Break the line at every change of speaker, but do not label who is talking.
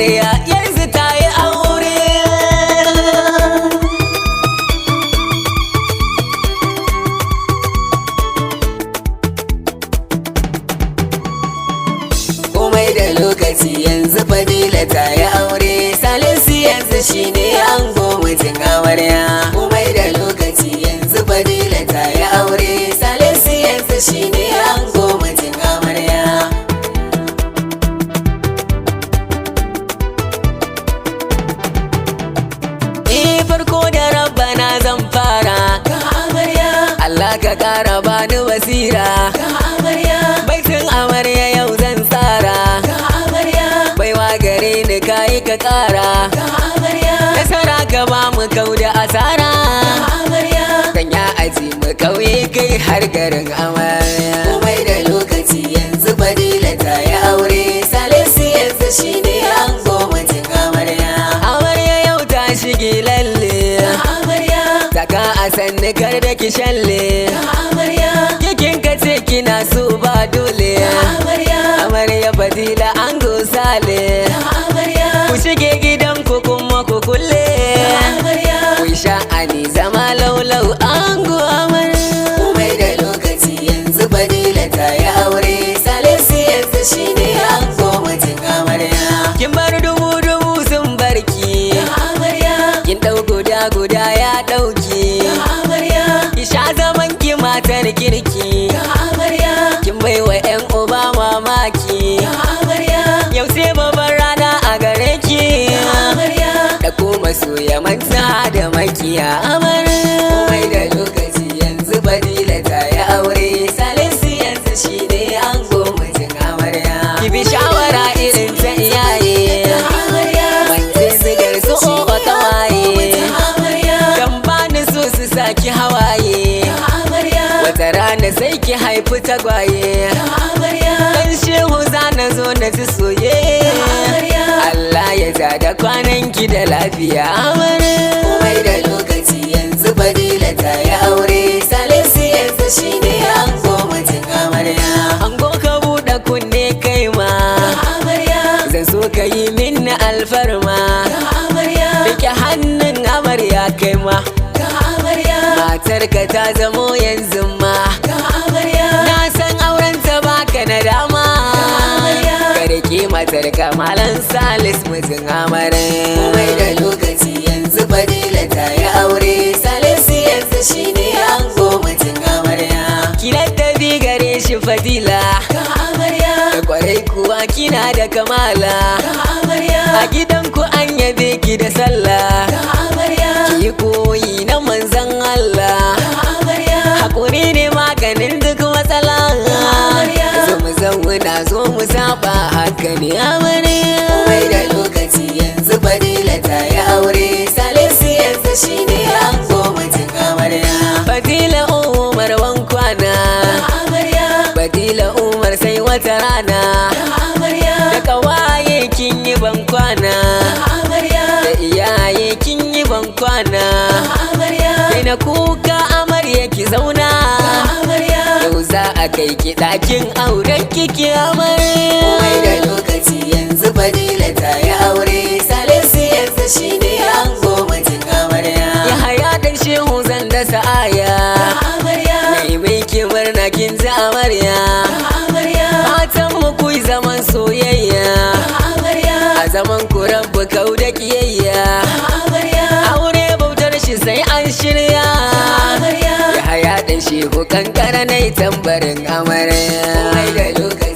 amarya yanzu ta yi aure. Komai da lokaci yanzu Fadila ta yi aure, Salisu yanzu shine ango mijin amarya. Komai da lokaci yanzu Fadila ta yi aure, Salisu yanzu shine ango mijin amarya. Farko da rabbana zan fara, ga amarya Allah ka kara bani basira, ga amarya baitin amarya yau zan tsara, ga amarya baiwa gare ni kayi ka kara, ga amarya nasara ka ba mu kau da asara, ga amarya sanya aji mu kauye kai har garin amarya. Komai da lokaci yanzu Fadila ta yi aure, Salisu yanzu shine ango mijin amarya. Amarya yau ta shige lalle, saka a sanni kar da ki shalle, kikin ka ce kina so ba dole, amarya Fadila ango Sale, ku shige gidan ku kuma ku kulle, ku sha'ani zama laulau ango amarya. Komai da lokaci yanzu Fadila ta yi aure, Salisu yanzu shine ango mijin amarya. Kin bar dubu sun barki, kin dau guda ya dauki, ki sha zaman ki matar kirki, kin bai wa yan uba mamaki, yau sai babban rana a gare ki, da kuma soya manta da makiya amarya. Komai da lokaci yanzu Fadila ta yi aure, Salisu yanzu shine ango mijin amarya. Ki bi shawara irin ta iyaye, manje sigar su oba kawaye, saki hawaye, wata rana sai ki haifi tagwaye, dan shehu zana zo na ji soye, Allah ya ja da kwanan ki da lafiya amarya. Komai da lokaci yanzu Fadila ta yi aure, Salisu yanzu shine ango mijin amarya. Ango ka buɗe kunne kai ma, zan so ka yi min alfarma, rike hannun amarya kai ma, matarka ta zamo yanzu ma, na san aurenta baka na dama, ka rike matarka Malam Salis mijin amarya. Komai da lokaci yanzu Fadila ta yi aure, Salisu yanzu shine ango mijin amarya. Kilar da bi gare shi Fadila, da kwarai kuwa kina da kamala, a gidanku an yabe ki da sallah, ki koyi na manzan Allah, haƙuri ne maganin duk matsala, zo mu zauna zo mu saba haka ne amarya. Komai da lokaci yanzu Fadila ta yi aure, Salisu yanzu shine ango mijin amarya. Fadila Umar wankwana, Fadila Umar sai wata rana, da kawaye kin yi bankwana, da iyaye kin yi bankwana, kai na kuka amarya ki zauna, yau za a kai ki ɗakin auren kiki amarya. Komai da lokaci yanzu Fadila ta yi aure, Salisu yanzu shine ango mijin amarya. Ya haya dan shehu zan dasa aya, mai mai ki murna kin ji amarya, matan mu ku zaman soyayya, a zaman ku rabu kau da kiyayya, aure bautar shi sai an shirya, ya haya dan shehu kankara nai tambarin amarya. Komai da lokaci